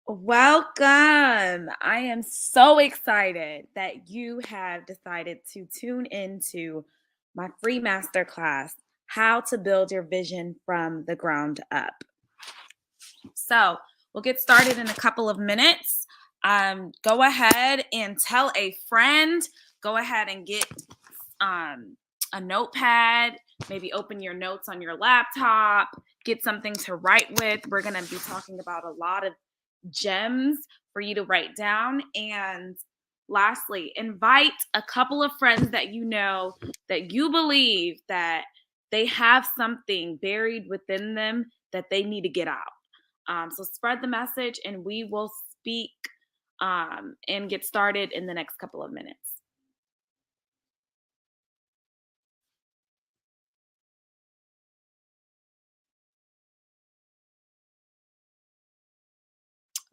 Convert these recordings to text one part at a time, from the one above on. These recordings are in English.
Welcome. I am so excited that you have decided to tune into my free masterclass, How to Build Your Vision from the Ground Up. So, we'll get started in a couple of minutes. Go ahead and tell a friend. Go ahead and get um, a notepad. Maybe open your notes on your laptop. Get something to write with. We're going to be talking about a lot of gems for you to write down. And lastly, invite a couple of friends that you know that you believe that they have something buried within them that they need to get out. So spread the message, and we will speak and get started in the next couple of minutes.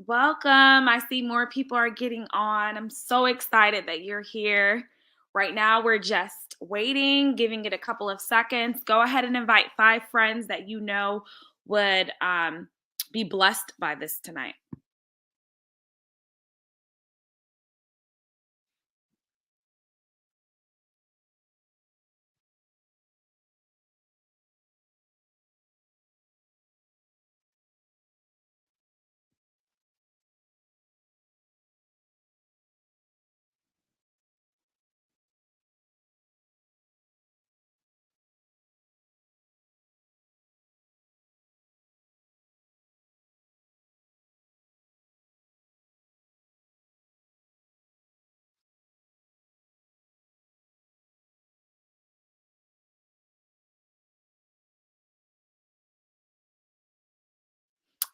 Welcome. I see more people are getting on. I'm so excited that you're here. Right now, we're just waiting, giving it a couple of seconds. Go ahead and invite 5 friends that you know would be blessed by this tonight.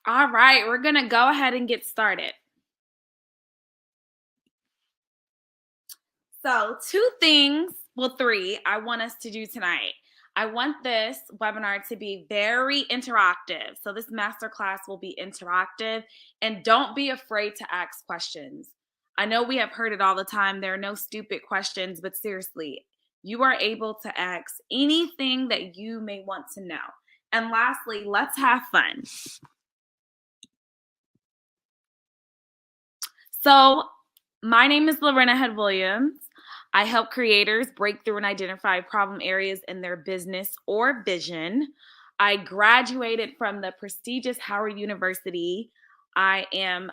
All right, we're going to go ahead and get started. So, 3 I want us to do tonight. I want this webinar to be very interactive. So, this masterclass will be interactive, and don't be afraid to ask questions. I know we have heard it all the time. There are no stupid questions, but seriously, you are able to ask anything that you may want to know. And lastly, let's have fun. So, my name is Lorena Head Williams. I help creators break through and identify problem areas in their business or vision. I graduated from the prestigious Howard University. I am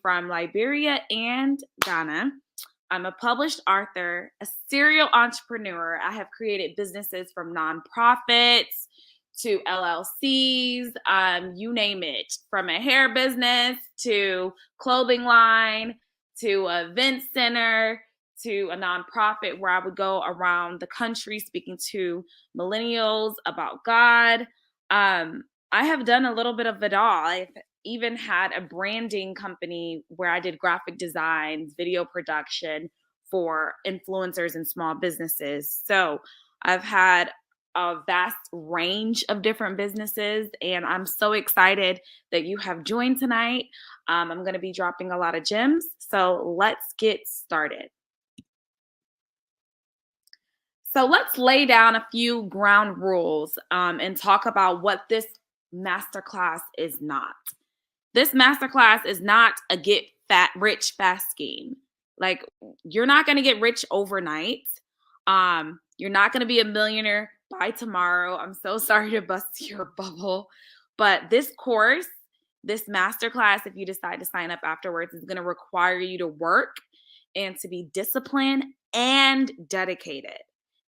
from Liberia and Ghana. I'm a published author, a serial entrepreneur. I have created businesses from nonprofits to LLCs, you name it, from a hair business to clothing line to a event center to a nonprofit where I would go around the country speaking to millennials about God. I have done a little bit of it all. I've even had a branding company where I did graphic designs, video production for influencers and small businesses. So I've had a vast range of different businesses, and I'm so excited that you have joined tonight. I'm going to be dropping a lot of gems, so let's get started. So let's lay down a few ground rules and talk about what this masterclass is not. This masterclass is not a get fat rich fast scheme. Like, you're not going to get rich overnight. You're not going to be a millionaire by tomorrow. I'm so sorry to bust your bubble, but this course, this masterclass, if you decide to sign up afterwards, is going to require you to work and to be disciplined and dedicated.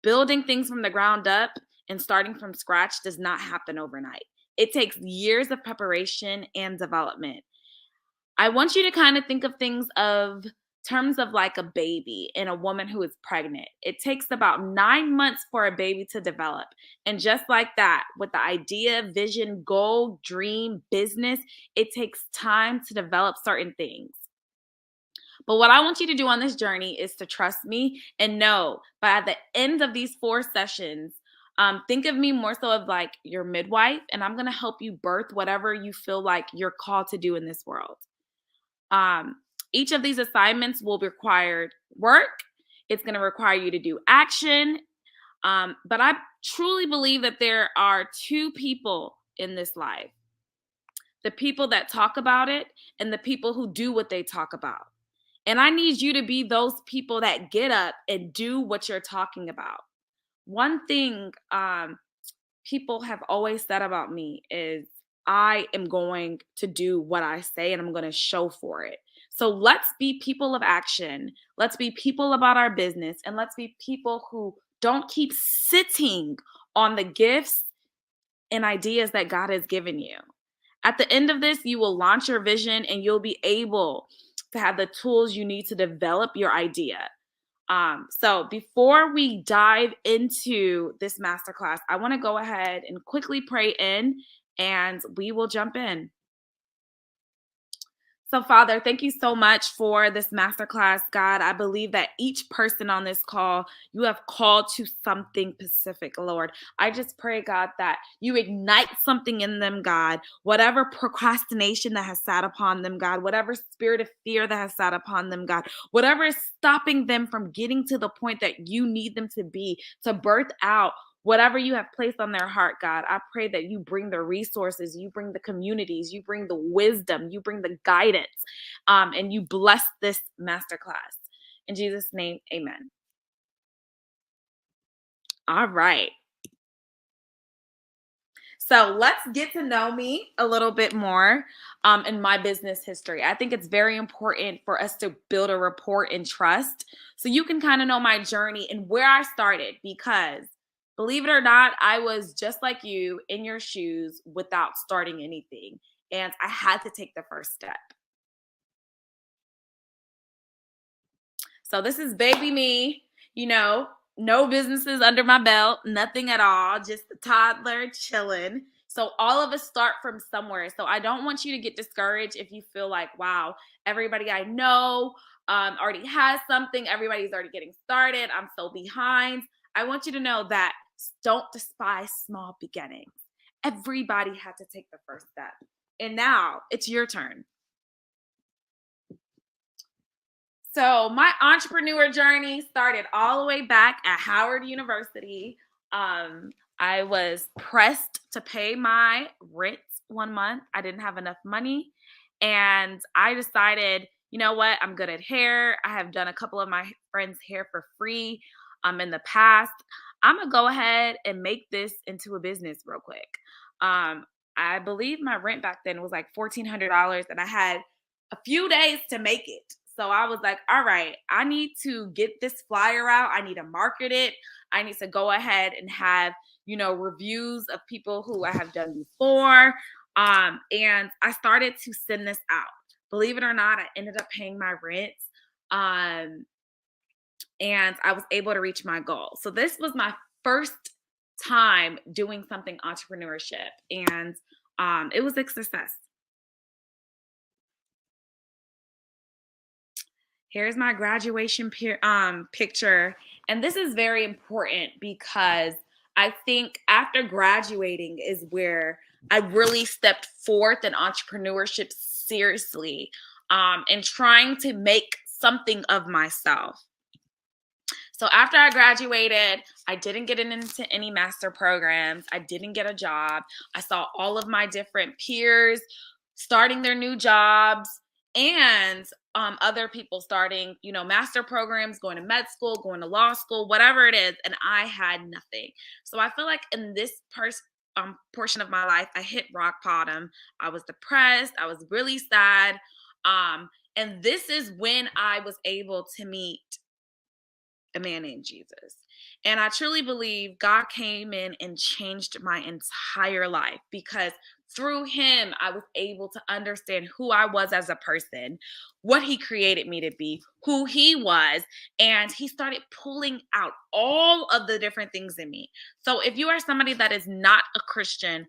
Building things from the ground up and starting from scratch does not happen overnight. It takes years of preparation and development. I want you to kind of think of things of terms of like a baby and a woman who is pregnant. It takes about 9 months for a baby to develop. And just like that, with the idea, vision, goal, dream, business, it takes time to develop certain things. But what I want you to do on this journey is to trust me and know by the end of these 4 sessions, think of me more so of like your midwife, and I'm going to help you birth whatever you feel like you're called to do in this world. Um, each of these assignments will require work. It's going to require you to do action. But I truly believe that there are 2 people in this life. the people that talk about it, and the people who do what they talk about. And I need you to be those people that get up and do what you're talking about. One thing people have always said about me is I am going to do what I say and I'm going to show for it. So let's be people of action. Let's be people about our business, and let's be people who don't keep sitting on the gifts and ideas that God has given you. At the end of this, you will launch your vision and you'll be able to have the tools you need to develop your idea. So before we dive into this masterclass, I want to go ahead and quickly pray in, and we will jump in. So, Father, thank you so much for this masterclass, God. I believe that each person on this call, you have called to something specific, Lord. I just pray, God, that you ignite something in them, God. Whatever procrastination that has sat upon them, God, whatever spirit of fear that has sat upon them, God, whatever is stopping them from getting to the point that you need them to be, to birth out whatever you have placed on their heart, God. I pray that you bring the resources, you bring the communities, you bring the wisdom, you bring the guidance, and you bless this masterclass. In Jesus' name, amen. All right. So let's get to know me a little bit more in my business history. I think it's very important for us to build a rapport and trust so you can kind of know my journey and where I started, because believe it or not, I was just like you in your shoes without starting anything. And I had to take the first step. So this is baby me, no businesses under my belt, nothing at all, just a toddler chilling. So all of us start from somewhere. So I don't want you to get discouraged if you feel like, wow, everybody I know already has something. Everybody's already getting started. I'm so behind. I want you to know that don't despise small beginnings. Everybody had to take the first step. And now it's your turn. So my entrepreneur journey started all the way back at Howard University. I was pressed to pay my rent one month. I didn't have enough money. And I decided, you know what? I'm good at hair. I have done a couple of my friends' hair for free in the past. I'm going to go ahead and make this into a business real quick. I believe my rent back then was like $1,400, and I had a few days to make it. So I was like, all right, I need to get this flyer out. I need to market it. I need to go ahead and have, reviews of people who I have done before. And I started to send this out. Believe it or not, I ended up paying my rent. And I was able to reach my goal. So this was my first time doing something entrepreneurship. And it was a success. Here's my graduation picture. And this is very important because I think after graduating is where I really stepped forth in entrepreneurship seriously, and trying to make something of myself. So after I graduated, I didn't get into any master programs. I didn't get a job. I saw all of my different peers starting their new jobs, and other people starting, master programs, going to med school, going to law school, whatever it is. And I had nothing. So I feel like in this portion of my life, I hit rock bottom. I was depressed. I was really sad. And this is when I was able to meet a man named Jesus. And I truly believe God came in and changed my entire life, because through him, I was able to understand who I was as a person, what he created me to be, who he was. And he started pulling out all of the different things in me. So if you are somebody that is not a Christian,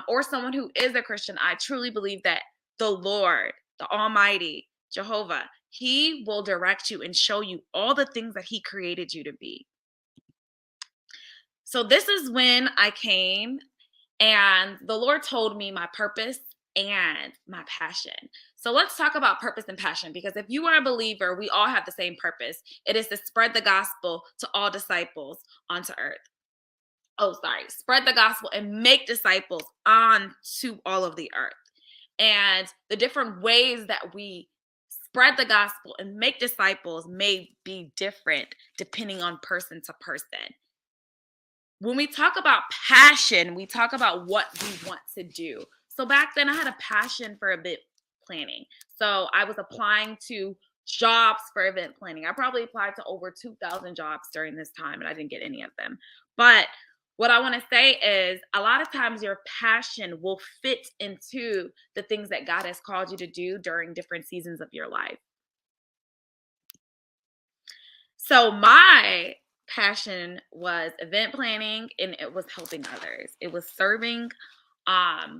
or someone who is a Christian, I truly believe that the Lord, the Almighty, Jehovah, he will direct you and show you all the things that he created you to be. So this is when I came, and the Lord told me my purpose and my passion. So let's talk about purpose and passion, because if you are a believer, we all have the same purpose. It is to spread the gospel to all disciples onto earth. Spread the gospel and make disciples onto all of the earth. And the different ways that we spread the gospel and make disciples may be different depending on person to person. When we talk about passion, we talk about what we want to do. So back then I had a passion for event planning. So I was applying to jobs for event planning. I probably applied to over 2,000 jobs during this time and I didn't get any of them. But what I want to say is a lot of times your passion will fit into the things that God has called you to do during different seasons of your life. So my passion was event planning and it was helping others. It was serving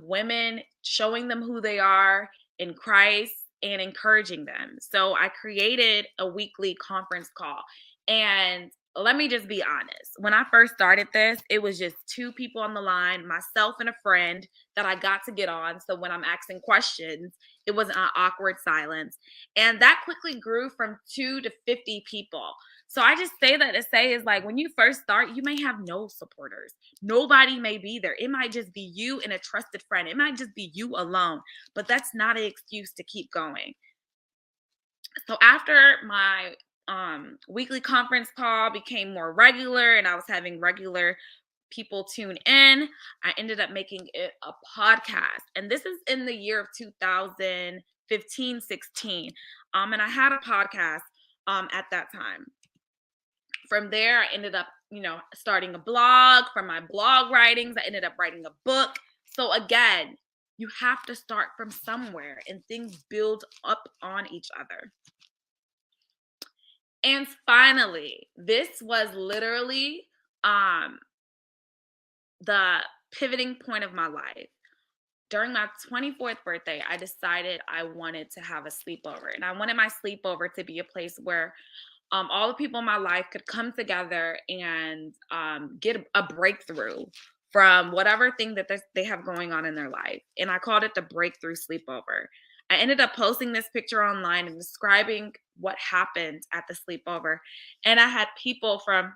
women, showing them who they are in Christ and encouraging them. So I created a weekly conference call. And let me just be honest. When I first started this, it was just two people on the line, myself and a friend that I got to get on. So when I'm asking questions, it wasn't an awkward silence. And that quickly grew from 2 to 50 people. So I just say that to say is like when you first start, you may have no supporters. Nobody may be there. It might just be you and a trusted friend. It might just be you alone, but that's not an excuse to keep going. So after my weekly conference call became more regular and I was having regular people tune in, I ended up making it a podcast. And this is in the year of 2015, 16. And I had a podcast at that time. From there, I ended up, starting a blog. From my blog writings, I ended up writing a book. So again, you have to start from somewhere and things build up on each other. And finally, this was literally the pivoting point of my life. During my 24th birthday, I decided I wanted to have a sleepover. And I wanted my sleepover to be a place where all the people in my life could come together and get a breakthrough from whatever thing that they have going on in their life. And I called it the Breakthrough Sleepover. I ended up posting this picture online and describing what happened at the sleepover. And I had people from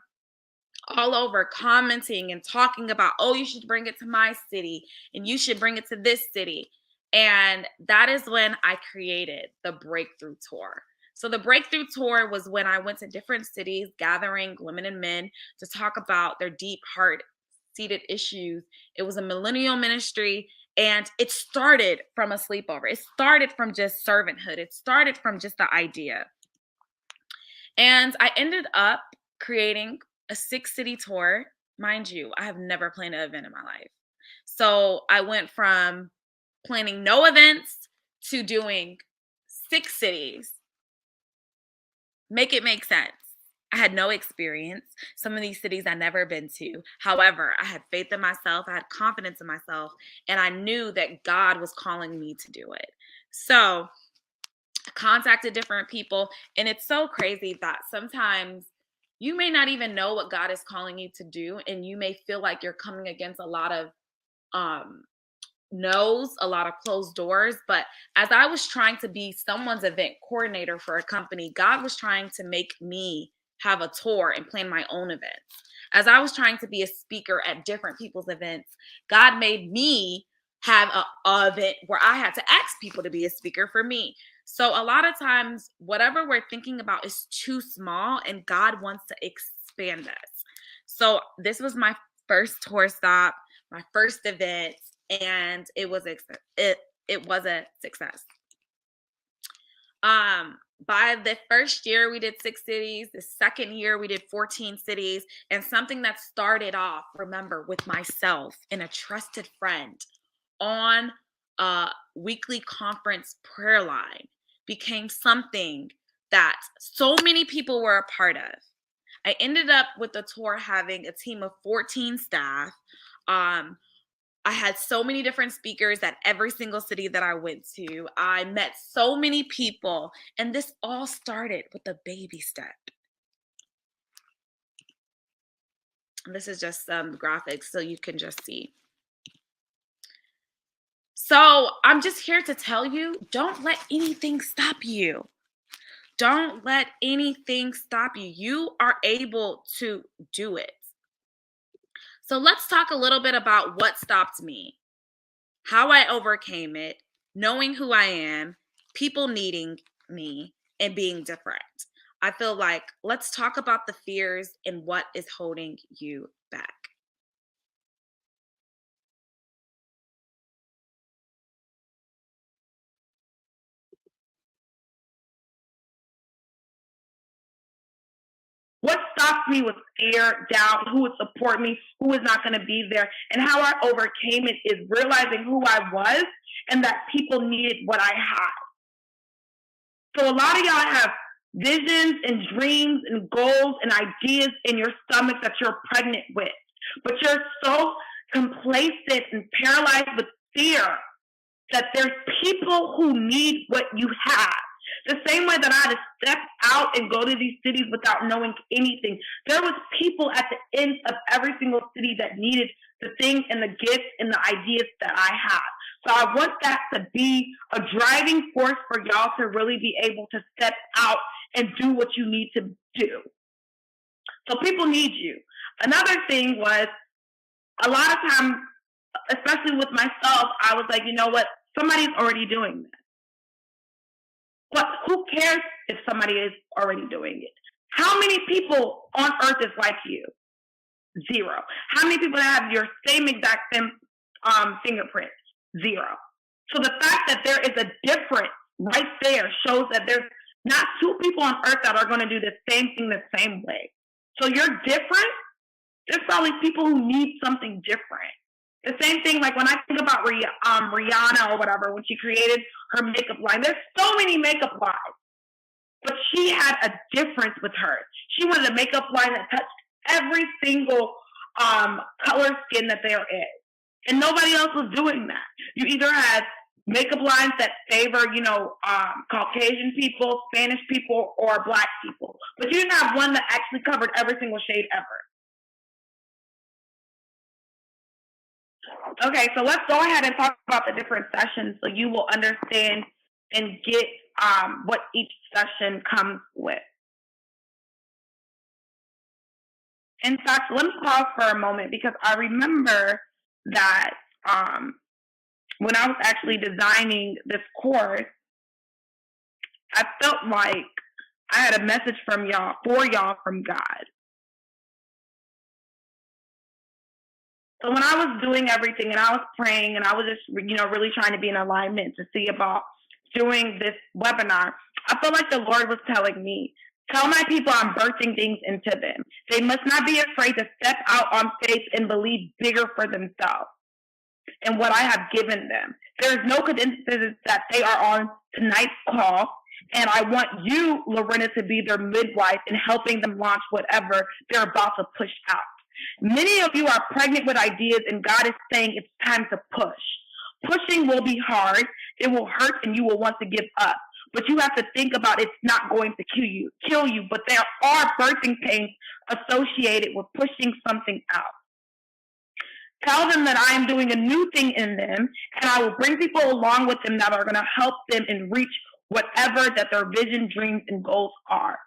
all over commenting and talking about, oh, you should bring it to my city and you should bring it to this city. And that is when I created the Breakthrough Tour. So the Breakthrough Tour was when I went to different cities, gathering women and men to talk about their deep heart-seated issues. It was a millennial ministry, and it started from a sleepover. It started from just servanthood. It started from just the idea. And I ended up creating a 6-city tour. Mind you, I have never planned an event in my life. So I went from planning no events to doing 6 cities. Make it make sense. I had no experience. Some of these cities I never been to. However, I had faith in myself. I had confidence in myself. And I knew that God was calling me to do it. So I contacted different people. And it's so crazy that sometimes you may not even know what God is calling you to do. And you may feel like you're coming against a lot of no's, a lot of closed doors. But as I was trying to be someone's event coordinator for a company, God was trying to make me have a tour and plan my own events. As I was trying to be a speaker at different people's events, God made me have a event where I had to ask people to be a speaker for me. So a lot of times, whatever we're thinking about is too small and God wants to expand us. So this was my first tour stop, my first event, and it was a success. By the first year, we did 6 cities. The second year, we did 14 cities. And something that started off, remember, with myself and a trusted friend on a weekly conference prayer line became something that so many people were a part of. I ended up with the tour having a team of 14 staff. I had so many different speakers at every single city that I went to. I met so many people, and this all started with a baby step. And this is just some graphics so you can just see. So I'm just here to tell you, don't let anything stop you. Don't let anything stop you. You are able to do it. So let's talk a little bit about what stopped me, how I overcame it, knowing who I am, people needing me, and being different. I feel like let's talk about the fears and what is holding you back. What stopped me was fear, doubt, who would support me, who was not going to be there. And how I overcame it is realizing who I was and that people needed what I had. So a lot of y'all have visions and dreams and goals and ideas in your stomach that you're pregnant with. But you're so complacent and paralyzed with fear that there's people who need what you have. The same way that I had to step out and go to these cities without knowing anything, there was people at the end of every single city that needed the things and the gifts and the ideas that I had. So I want that to be a driving force for y'all to really be able to step out and do what you need to do. So people need you. Another thing was a lot of times, especially with myself, I was like, you know what? Somebody's already doing this. But who cares if somebody is already doing it? How many people on earth is like you? Zero. How many people have your same exact fingerprint? Zero. So the fact that there is a difference right there shows that there's not two people on earth that are going to do the same thing the same way. So you're different. There's probably people who need something different. The same thing, like when I think about Rihanna or whatever, when she created her makeup line, there's so many makeup lines, but she had a difference with hers. She wanted a makeup line that touched every single color skin that there is, and nobody else was doing that. You either had makeup lines that favor, Caucasian people, Spanish people, or Black people, but you didn't have one that actually covered every single shade ever. Okay, so let's go ahead and talk about the different sessions so you will understand and get what each session comes with. In fact, let me pause for a moment because I remember that when I was actually designing this course, I felt like I had a message from y'all, for y'all from God. So when I was doing everything and I was praying and I was just, really trying to be in alignment to see about doing this webinar, I felt like the Lord was telling me, tell my people I'm birthing things into them. They must not be afraid to step out on faith and believe bigger for themselves and what I have given them. There is no coincidence that they are on tonight's call, and I want you, Lorena, to be their midwife in helping them launch whatever they're about to push out. Many of you are pregnant with ideas, and God is saying it's time to push. Pushing will be hard. It will hurt, and you will want to give up. But you have to think about it's not going to kill you. But there are birthing pains associated with pushing something out. Tell them that I am doing a new thing in them, and I will bring people along with them that are going to help them and reach whatever that their vision, dreams, and goals are.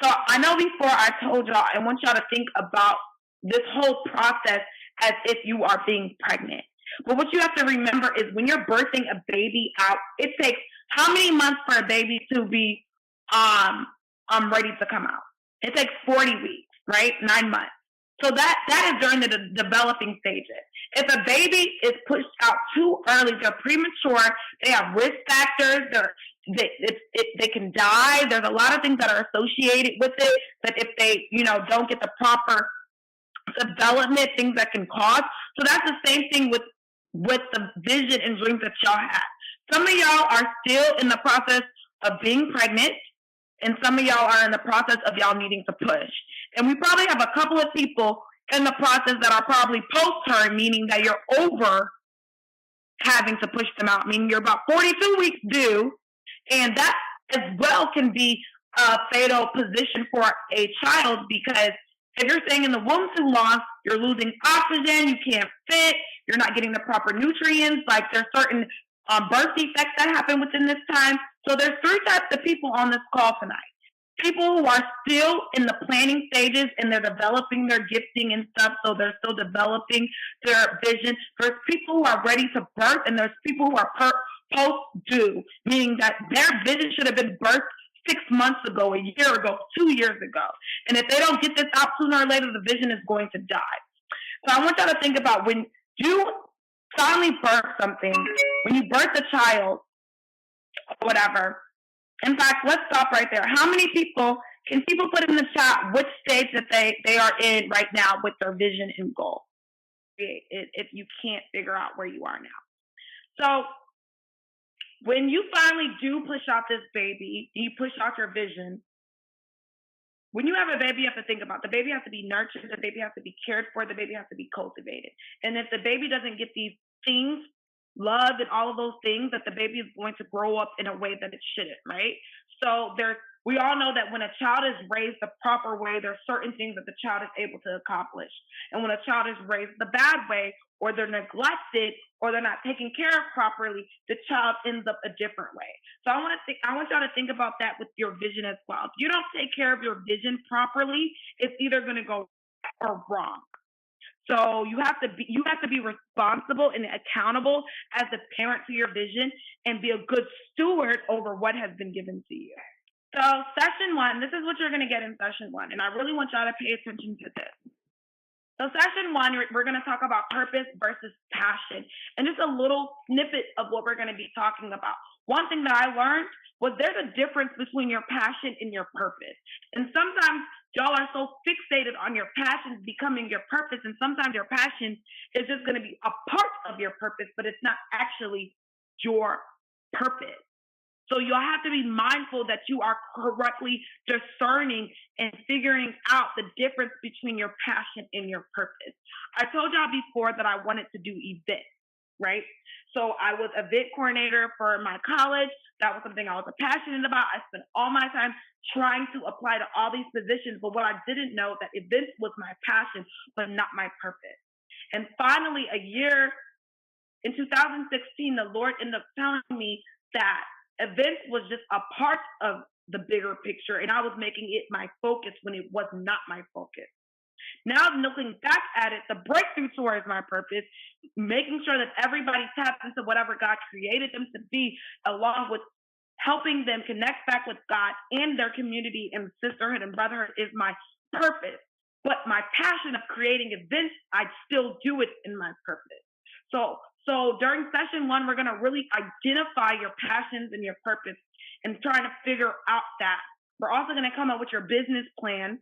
So I know before I told y'all, I want y'all to think about this whole process as if you are being pregnant. But what you have to remember is when you're birthing a baby out, it takes how many months for a baby to be ready to come out? It takes 40 weeks, right? 9 months. So that is during the developing stages. If a baby is pushed out too early, they're premature, they have risk factors, they can die. There's a lot of things that are associated with it that if they, don't get the proper development, things that can cause. So that's the same thing with the vision and dreams that y'all have. Some of y'all are still in the process of being pregnant, and some of y'all are in the process of y'all needing to push. And we probably have a couple of people in the process that are probably post-term, meaning that you're over having to push them out, meaning you're about 42 weeks due, and that as well can be a fatal position for a child because if you're staying in the womb too long, you're losing oxygen, you can't fit, you're not getting the proper nutrients, like there's certain birth defects that happen within this time. So there's 3 types of people on this call tonight. people who are still in the planning stages and they're developing their gifting and stuff, so they're still developing their vision. There's people who are ready to birth, and there's people who are post due, meaning that their vision should have been birthed 6 months ago, a year ago, 2 years ago. And if they don't get this out sooner or later, the vision is going to die. So I want y'all to think about when you finally birth something, when you birth a child, whatever. In fact, let's stop right there. How many people, can people put in the chat which stage that they are in right now with their vision and goal? If you can't figure out where you are now. So when you finally do push out this baby, you push out your vision. When you have a baby, you have to think about the baby has to be nurtured, the baby has to be cared for, the baby has to be cultivated. And if the baby doesn't get these things, love and all of those things, that the baby is going to grow up in a way that it shouldn't, right? So we all know that when a child is raised the proper way, there are certain things that the child is able to accomplish. And when a child is raised the bad way, or they're neglected, or they're not taken care of properly, the child ends up a different way. So I want y'all to think about that with your vision as well. If you don't take care of your vision properly, it's either going to go right or wrong. So you have to be responsible and accountable as a parent to your vision, and be a good steward over what has been given to you. So session 1, this is what you're going to get in session 1, and I really want y'all to pay attention to this. So session 1, we're going to talk about purpose versus passion, and just a little snippet of what we're going to be talking about. One thing that I learned was there's a difference between your passion and your purpose. And sometimes y'all are so fixated on your passions becoming your purpose, and sometimes your passion is just going to be a part of your purpose, but it's not actually your purpose. So you'll have to be mindful that you are correctly discerning and figuring out the difference between your passion and your purpose. I told y'all before that I wanted to do events, right? So I was event coordinator for my college. That was something I was passionate about. I spent all my time trying to apply to all these positions, but what I didn't know that events was my passion, but not my purpose. And finally, in 2016, the Lord ended up telling me that events was just a part of the bigger picture, and I was making it my focus when it was not my focus. Now, looking back at it, the breakthrough tour is my purpose, making sure that everybody taps into whatever God created them to be, along with helping them connect back with God and their community and sisterhood and brotherhood is my purpose. But my passion of creating events, I still do it in my purpose. So during session 1, we're going to really identify your passions and your purpose and trying to figure out that. We're also going to come up with your business plan.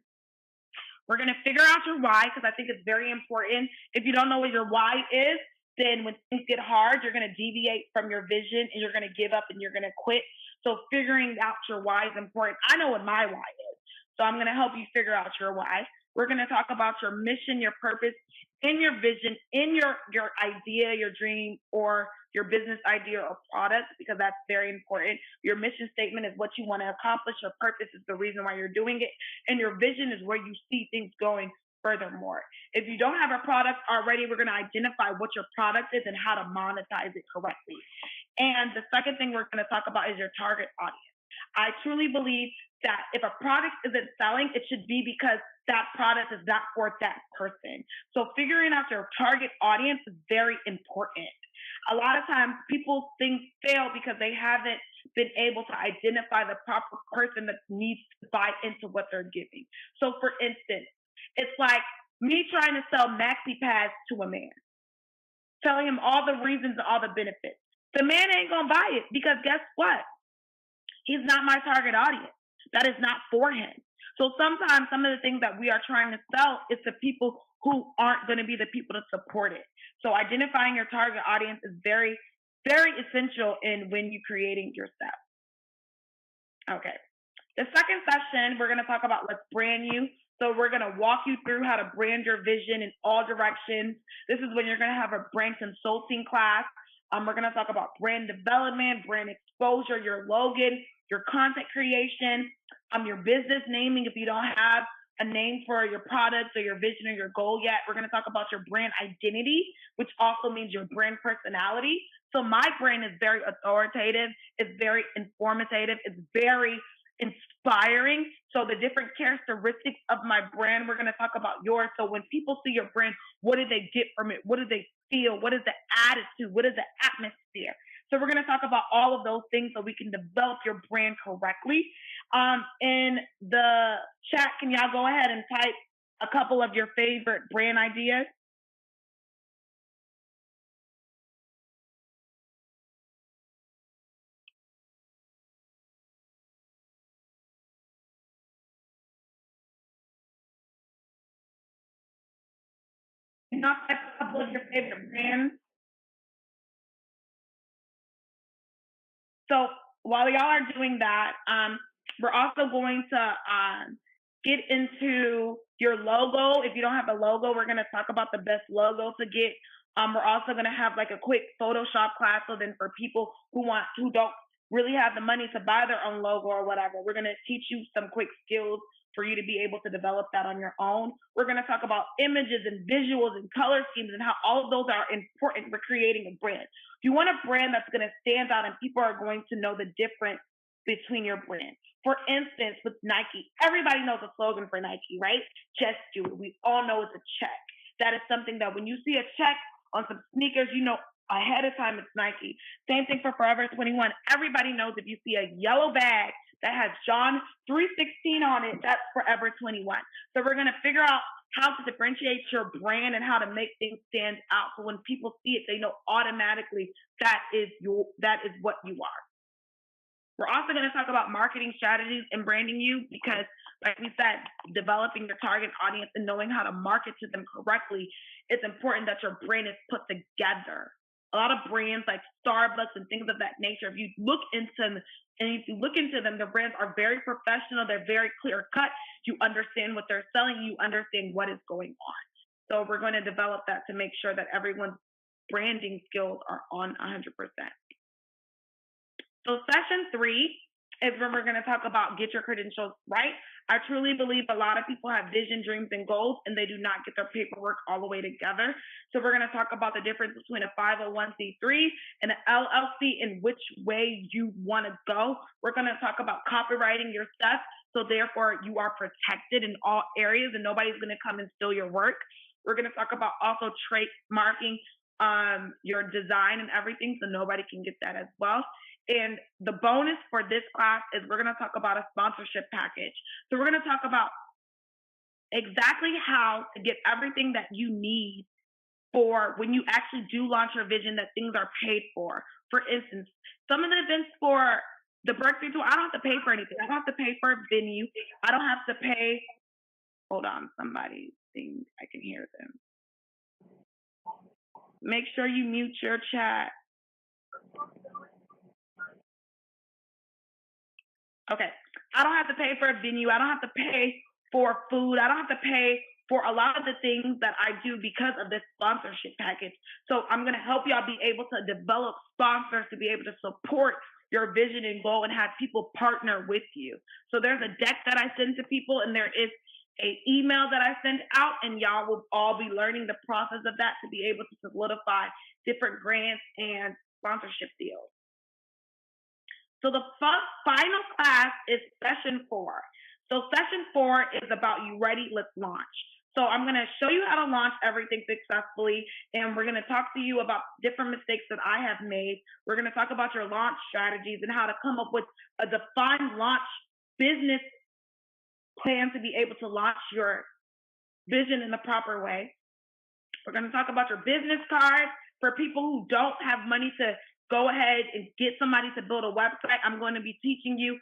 We're going to figure out your why, because I think it's very important. If you don't know what your why is, then when things get hard, you're going to deviate from your vision and you're going to give up and you're going to quit. So figuring out your why is important. I know what my why is, so I'm going to help you figure out your why. We're going to talk about your mission, your purpose, in your vision, in your idea, your dream, or your business idea or product, because that's very important. Your mission statement is what you want to accomplish. Your purpose is the reason why you're doing it. And your vision is where you see things going furthermore. If you don't have a product already, we're going to identify what your product is and how to monetize it correctly. And the second thing we're going to talk about is your target audience. I truly believe that if a product isn't selling, it should be because that product is not for that person. So figuring out your target audience is very important. A lot of times people things fail because they haven't been able to identify the proper person that needs to buy into what they're giving. So for instance, it's like me trying to sell maxi pads to a man, telling him all the reasons and all the benefits. The man ain't gonna buy it because guess what? He's not my target audience. That is not for him. So sometimes some of the things that we are trying to sell is to people who aren't going to be the people to support it. So identifying your target audience is very, very essential in when you're creating your stuff. Okay. The second session, we're going to talk about let's brand you. So we're going to walk you through how to brand your vision in all directions. This is when you're going to have a brand consulting class. We're going to talk about brand development, brand exposure, your logo, your content creation, your business naming if you don't have a name for your product or your vision or your goal yet. We're going to talk about your brand identity, which also means your brand personality. So my brand is very authoritative. It's very informative. It's very inspiring. So the different characteristics of my brand, we're going to talk about yours. So when people see your brand, what do they get from it? What do they feel? What is the attitude? What is the atmosphere? So we're going to talk about all of those things so we can develop your brand correctly. In the chat, can y'all go ahead and type a couple of your favorite brand ideas? Can y'all type a couple of your favorite brands? So while y'all are doing that, we're also going to get into your logo. If you don't have a logo, we're going to talk about the best logo to get. We're also going to have like a quick Photoshop class. So then for people who don't really have the money to buy their own logo or whatever, we're going to teach you some quick skills for you to be able to develop that on your own. We're going to talk about images and visuals and color schemes and how all of those are important for creating a brand. You want a brand that's going to stand out and people are going to know the difference between your brand. For instance, with Nike, everybody knows the slogan for Nike, right? Just do it. We all know it's a check. That is something that when you see a check on some sneakers, you know ahead of time it's Nike. Same thing for Forever 21. Everybody knows if you see a yellow bag that has John 3:16 on it, that's Forever 21. So we're going to figure out how to differentiate your brand and how to make things stand out. So when people see it, they know automatically that is what you are. We're also going to talk about marketing strategies and branding you because, like we said, developing your target audience and knowing how to market to them correctly, it's important that your brand is put together. A lot of brands like Starbucks and things of that nature, if you look into them, their brands are very professional. They're very clear cut. You understand what they're selling. You understand what is going on. So we're going to develop that to make sure that everyone's branding skills are on 100%. So session 3 is when we're going to talk about get your credentials right. I truly believe a lot of people have vision, dreams, and goals, and they do not get their paperwork all the way together. So we're going to talk about the difference between a 501c3 and an LLC and which way you want to go. We're going to talk about copywriting your stuff, so therefore you are protected in all areas and nobody's going to come and steal your work. We're going to talk about also trademarking your design and everything, so nobody can get that as well. And the bonus for this class is we're going to talk about a sponsorship package. So we're going to talk about exactly how to get everything that you need for when you actually do launch your vision, that things are paid for. For instance, some of the events for the Breakthrough Tour, I don't have to pay for anything. I don't have to pay for a venue. I don't have to pay. Hold on, somebody thinks I can hear them. Make sure you mute your chat. Okay, I don't have to pay for a venue. I don't have to pay for food. I don't have to pay for a lot of the things that I do because of this sponsorship package. So I'm going to help y'all be able to develop sponsors to be able to support your vision and goal and have people partner with you. So there's a deck that I send to people and there is an email that I send out, and y'all will all be learning the process of that to be able to solidify different grants and sponsorship deals. So the final class is session 4. So session 4 is about you ready, let's launch. So I'm going to show you how to launch everything successfully, and we're going to talk to you about different mistakes that I have made. We're going to talk about your launch strategies and how to come up with a defined launch business plan to be able to launch your vision in the proper way. We're going to talk about your business cards for people who don't have money to go ahead and get somebody to build a website. I'm going to be teaching you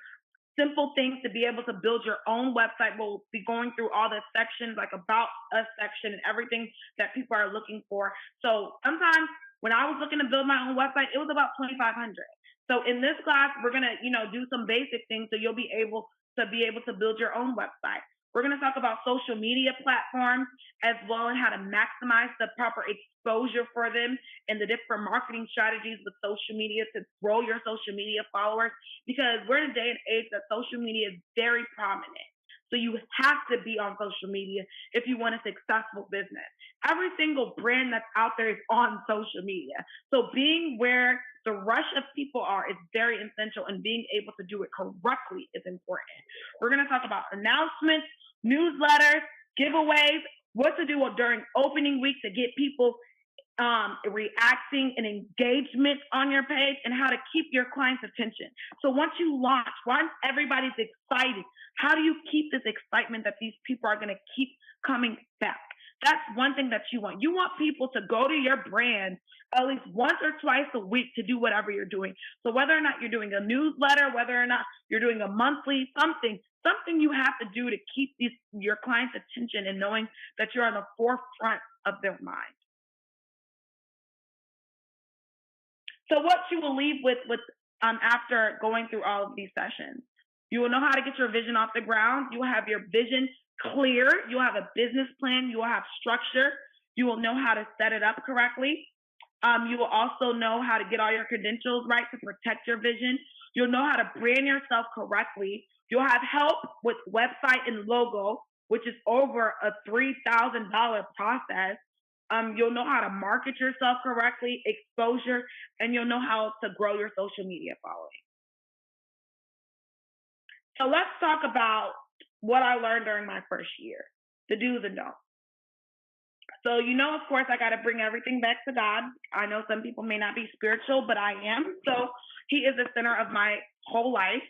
simple things to be able to build your own website. We'll be going through all the sections, like about us section and everything that people are looking for. So sometimes when I was looking to build my own website, it was about $2,500. So in this class, we're going to, do some basic things so you'll be able to build your own website. We're going to talk about social media platforms as well and how to maximize the proper exposure for them and the different marketing strategies with social media to grow your social media followers, because we're in a day and age that social media is very prominent. So you have to be on social media if you want a successful business. Every single brand that's out there is on social media. So being where the rush of people are is very essential, and being able to do it correctly is important. We're going to talk about announcements, newsletters, giveaways, what to do during opening week to get people reacting and engagement on your page, and how to keep your clients' attention. So once you launch, once everybody's excited, how do you keep this excitement that these people are going to keep coming back? That's one thing that you want. You want people to go to your brand at least once or twice a week to do whatever you're doing. So whether or not you're doing a newsletter, whether or not you're doing a monthly something you have to do to keep your clients' attention and knowing that you're on the forefront of their mind. So what you will leave with after going through all of these sessions, you will know how to get your vision off the ground. You will have your vision clear. You will have a business plan. You will have structure. You will know how to set it up correctly. You will also know how to get all your credentials right to protect your vision. You'll know how to brand yourself correctly. You'll have help with website and logo, which is over a $3,000 process. You'll know how to market yourself correctly, exposure, and you'll know how to grow your social media following. So let's talk about what I learned during my first year, the do's and don'ts. So, of course, I got to bring everything back to God. I know some people may not be spiritual, but I am. So he is the center of my whole life.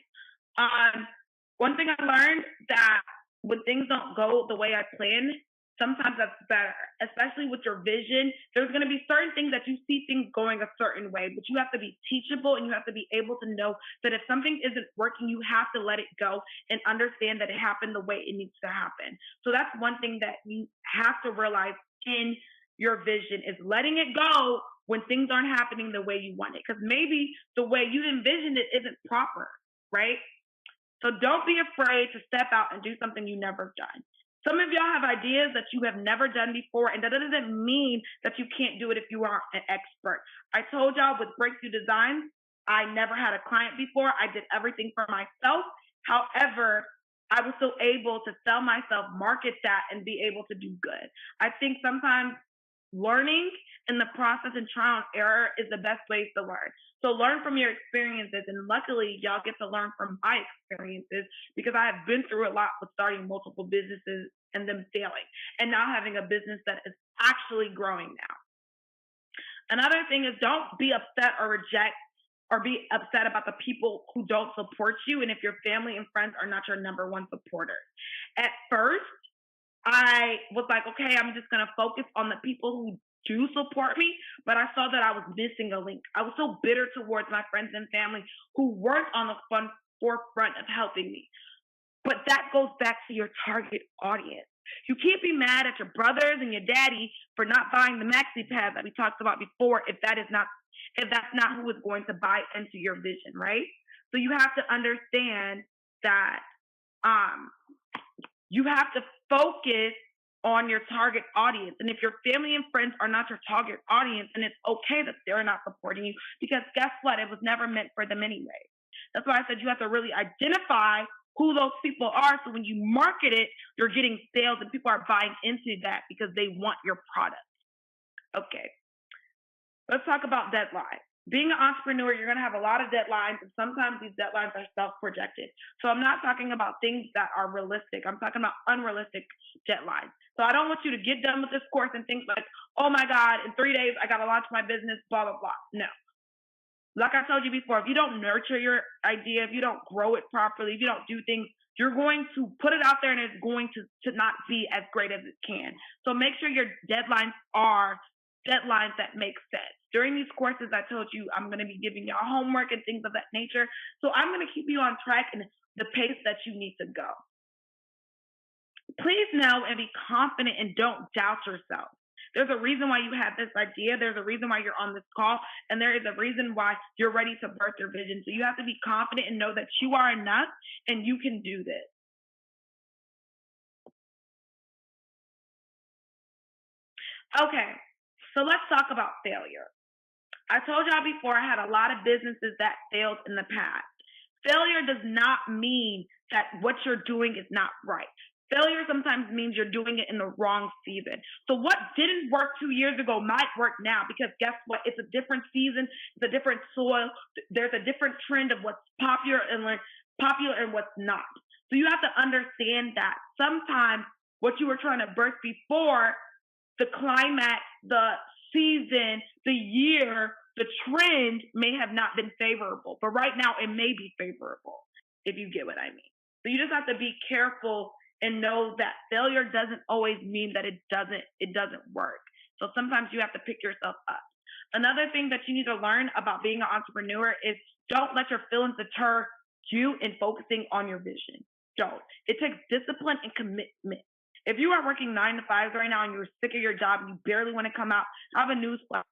One thing I learned, that when things don't go the way I planned, sometimes that's better, especially with your vision. There's going to be certain things that you see things going a certain way, but you have to be teachable, and you have to be able to know that if something isn't working, you have to let it go and understand that it happened the way it needs to happen. So that's one thing that you have to realize in your vision, is letting it go when things aren't happening the way you want it, because maybe the way you envisioned it isn't proper, right? So don't be afraid to step out and do something you never done. Some of y'all have ideas that you have never done before, and that doesn't mean that you can't do it if you aren't an expert. I told y'all with Breakthrough Designs, I never had a client before. I did everything for myself. However, I was still able to sell myself, market that, and be able to do good. I think sometimes learning in the process and trial and error is the best way to learn. So learn from your experiences, and luckily y'all get to learn from my experiences, because I have been through a lot with starting multiple businesses and them failing, and now having a business that is actually growing now. Another thing is, don't be upset or reject or be upset about the people who don't support you, and if your family and friends are not your number one supporters. At first, I was like, okay, I'm just going to focus on the people who do support me, but I saw that I was missing a link. I was so bitter towards my friends and family who weren't on the forefront of helping me. But that goes back to your target audience. You can't be mad at your brothers and your daddy for not buying the maxi pads that we talked about before if that's not who is going to buy into your vision, right? So you have to understand that you have to focus on your target audience. And if your family and friends are not your target audience, then it's okay that they're not supporting you, because guess what? It was never meant for them anyway. That's why I said you have to really identify who those people are, so when you market it, you're getting sales and people are buying into that because they want your product. Okay, let's talk about deadlines. Being an entrepreneur, you're going to have a lot of deadlines, and sometimes these deadlines are self-projected. So I'm not talking about things that are realistic. I'm talking about unrealistic deadlines. So I don't want you to get done with this course and think like, oh my God, in 3 days, I got to launch my business, blah, blah, blah. No. Like I told you before, if you don't nurture your idea, if you don't grow it properly, if you don't do things, you're going to put it out there and it's going to not be as great as it can. So make sure your deadlines are deadlines that make sense. During these courses, I told you I'm going to be giving y'all homework and things of that nature. So I'm going to keep you on track and the pace that you need to go. Please know and be confident and don't doubt yourself. There's a reason why you have this idea. There's a reason why you're on this call. And there is a reason why you're ready to birth your vision. So you have to be confident and know that you are enough and you can do this. Okay, so let's talk about failure. I told y'all before, I had a lot of businesses that failed in the past. Failure does not mean that what you're doing is not right. Failure sometimes means you're doing it in the wrong season. So what didn't work 2 years ago might work now, because guess what? It's a different season, it's a different soil. There's a different trend of what's popular and what's not. So you have to understand that sometimes what you were trying to birth before, the climax, the season, the year, the trend may have not been favorable, but right now it may be favorable, if you get what I mean. So you just have to be careful and know that failure doesn't always mean that it doesn't work. So sometimes you have to pick yourself up. Another thing that you need to learn about being an entrepreneur is don't let your feelings deter you in focusing on your vision. Don't. It takes discipline and commitment. If you are working 9 to 5 right now and you're sick of your job and you barely want to come out, I have a news flash.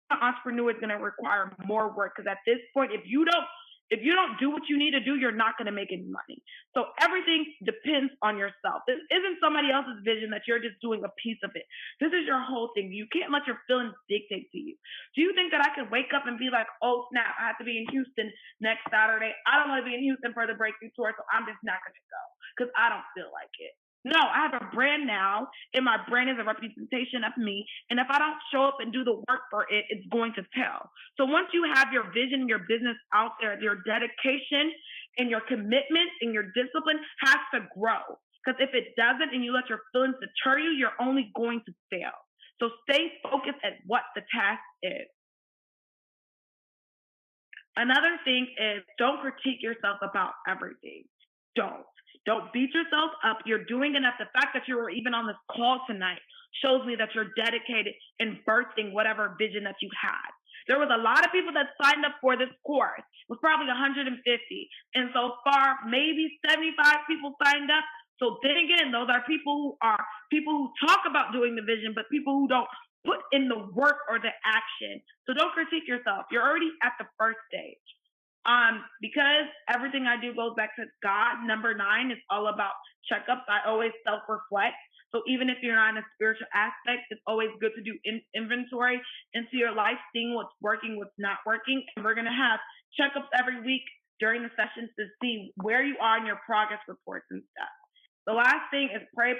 An entrepreneur is going to require more work, because at this point, if you don't do what you need to do, you're not going to make any money. So everything depends on yourself. This isn't somebody else's vision that you're just doing a piece of it. This is your whole thing. You can't let your feelings dictate to you. Do you think that I could wake up and be like, oh, snap, I have to be in Houston next Saturday. I don't want to be in Houston for the Breakthrough Tour, so I'm just not going to go because I don't feel like it. No, I have a brand now, and my brand is a representation of me. And if I don't show up and do the work for it, it's going to tell. So once you have your vision, your business out there, your dedication and your commitment and your discipline has to grow. Because if it doesn't and you let your feelings deter you, you're only going to fail. So stay focused at what the task is. Another thing is, don't critique yourself about everything. Don't beat yourself up. You're doing enough. The fact that you were even on this call tonight shows me that you're dedicated in birthing whatever vision that you had. There was a lot of people that signed up for this course. It was probably 150. And so far, maybe 75 people signed up. So then again, those are people who talk about doing the vision, but people who don't put in the work or the action. So don't critique yourself. You're already at the first stage. Because everything I do goes back to God. Number 9 is all about checkups. I always self-reflect. So even if you're not in a spiritual aspect, it's always good to do inventory into your life, seeing what's working, what's not working. And we're going to have checkups every week during the sessions to see where you are in your progress reports and stuff. The last thing is pray.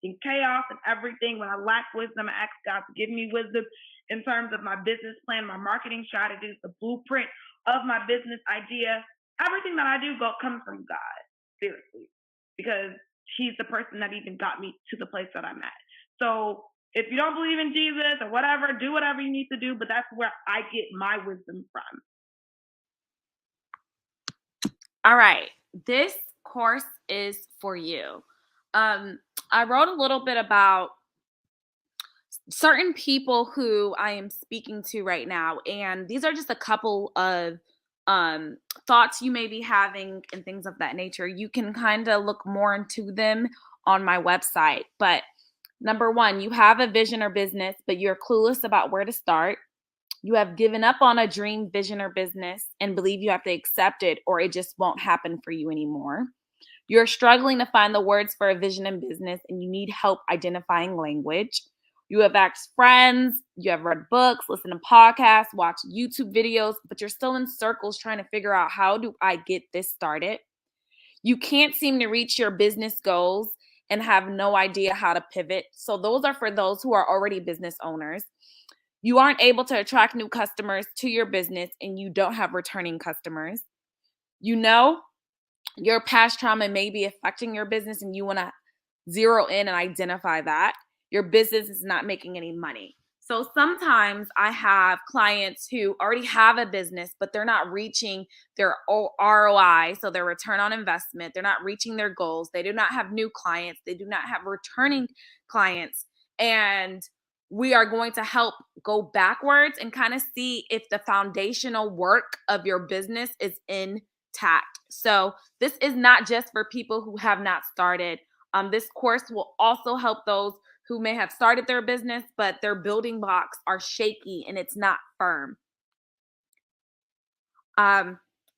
In chaos and everything, when I lack wisdom, I ask God to give me wisdom in terms of my business plan, my marketing strategies, the blueprint of my business idea. Everything that I do comes from God, seriously, because he's the person that even got me to the place that I'm at. So if you don't believe in Jesus or whatever, do whatever you need to do, but that's where I get my wisdom from. All right, this course is for you. I wrote a little bit about certain people who I am speaking to right now, and these are just a couple of thoughts you may be having and things of that nature. You can kind of look more into them on my website. But number 1, you have a vision or business, but you're clueless about where to start. You have given up on a dream, vision, or business and believe you have to accept it or it just won't happen for you anymore. You're struggling to find the words for a vision and business and you need help identifying language. You have asked friends, you have read books, listened to podcasts, watched YouTube videos, but you're still in circles trying to figure out, how do I get this started? You can't seem to reach your business goals and have no idea how to pivot. So those are for those who are already business owners. You aren't able to attract new customers to your business and you don't have returning customers. You know your past trauma may be affecting your business and you want to zero in and identify that. Your business is not making any money. So sometimes I have clients who already have a business, but they're not reaching their ROI, so their return on investment. They're not reaching their goals. They do not have new clients. They do not have returning clients. And we are going to help go backwards and kind of see if the foundational work of your business is intact. So this is not just for people who have not started. This course will also help those who may have started their business, but their building blocks are shaky and it's not firm.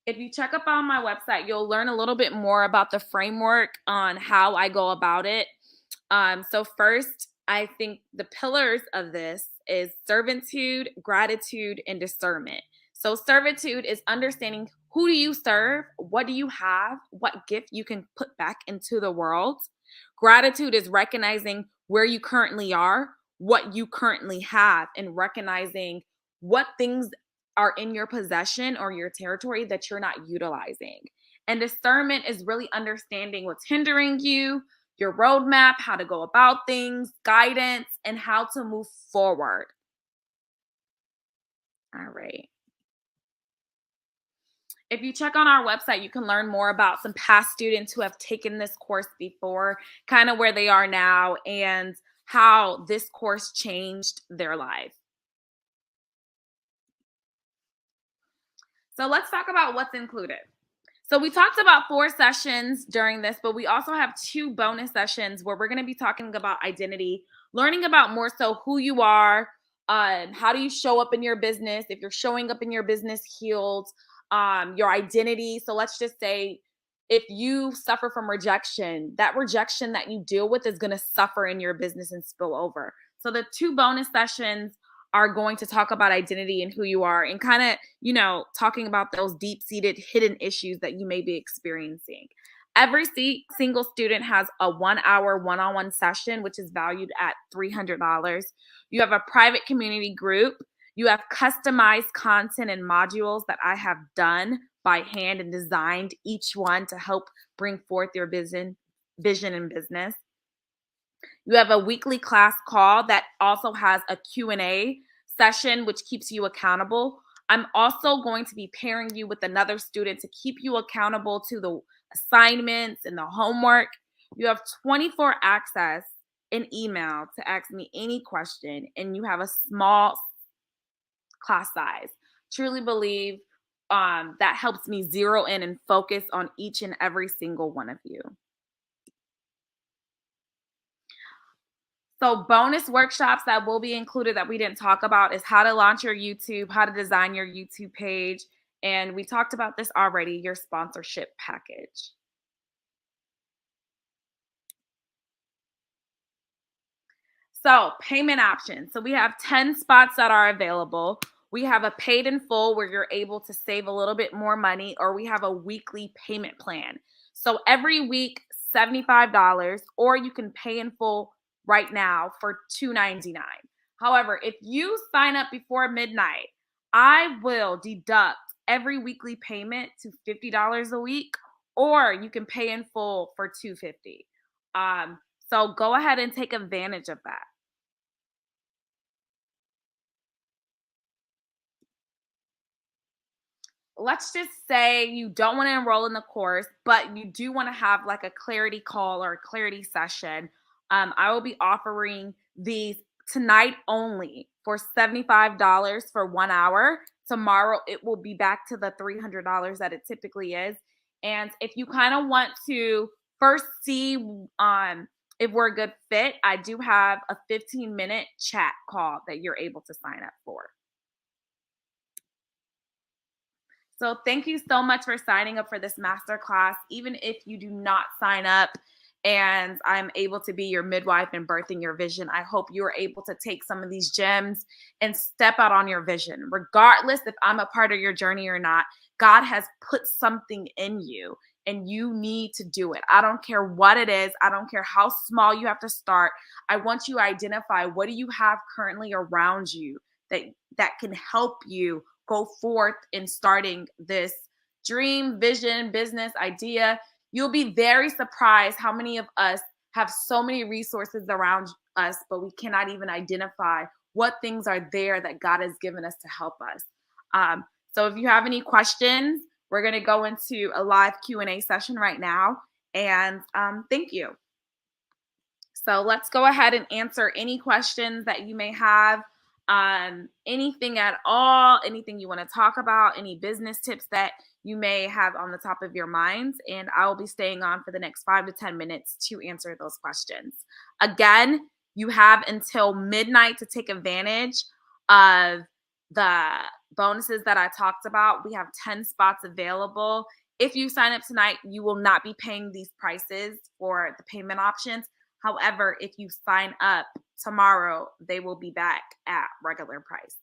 If you check up on my website, you'll learn a little bit more about the framework on how I go about it. So first, I think the pillars of this is servitude, gratitude, and discernment. So servitude is understanding, who do you serve? What do you have? What gift you can put back into the world? Gratitude is recognizing where you currently are, what you currently have, and recognizing what things are in your possession or your territory that you're not utilizing. And discernment is really understanding what's hindering you, your roadmap, how to go about things, guidance, and how to move forward. All right. If you check on our website, you can learn more about some past students who have taken this course before, kind of where they are now, and how this course changed their life. So let's talk about what's included. So we talked about 4 sessions during this, but we also have 2 bonus sessions where we're going to be talking about identity, learning about more so who you are, how do you show up in your business, if you're showing up in your business healed, your identity. So let's just say if you suffer from rejection, that rejection that you deal with is going to suffer in your business and spill over. So the 2 bonus sessions are going to talk about identity and who you are and kind of, talking about those deep-seated hidden issues that you may be experiencing. Every single student has a 1-hour one-on-one session, which is valued at $300. You have a private community group. You have customized content and modules that I have done by hand and designed each one to help bring forth your vision and business. You have a weekly class call that also has a Q&A session, which keeps you accountable. I'm also going to be pairing you with another student to keep you accountable to the assignments and the homework. You have 24 access in email to ask me any question, and you have a small class size. Truly believe that helps me zero in and focus on each and every single one of you. So bonus workshops that will be included that we didn't talk about is how to launch your YouTube, how to design your YouTube page. And we talked about this already, your sponsorship package. So payment options. So we have 10 spots that are available. We have a paid in full where you're able to save a little bit more money, or we have a weekly payment plan. So every week, $75, or you can pay in full right now for $2.99. However, if you sign up before midnight, I will deduct every weekly payment to $50 a week, or you can pay in full for $250. So go ahead and take advantage of that. Let's just say you don't want to enroll in the course, but you do want to have like a clarity call or a clarity session. I will be offering these tonight only for $75 for 1 hour. Tomorrow it will be back to the $300 that it typically is. And if you kind of want to first see if we're a good fit, I do have a 15-minute chat call that you're able to sign up for. So thank you so much for signing up for this masterclass. Even if you do not sign up and I'm able to be your midwife and birthing your vision, I hope you are able to take some of these gems and step out on your vision. Regardless if I'm a part of your journey or not, God has put something in you and you need to do it. I don't care what it is. I don't care how small you have to start. I want you to identify what do you have currently around you that can help you go forth in starting this dream, vision, business idea. You'll be very surprised how many of us have so many resources around us, but we cannot even identify what things are there that God has given us to help us. So if you have any questions, we're going to go into a live Q&A session right now. And thank you. So let's go ahead and answer any questions that you may have. Anything at all, anything you want to talk about, any business tips that you may have on the top of your minds. And I will be staying on for the next 5 to 10 minutes to answer those questions. Again, you have until midnight to take advantage of the bonuses that I talked about. We have 10 spots available. If you sign up tonight, you will not be paying these prices for the payment options. However, if you sign up tomorrow, they will be back at regular price.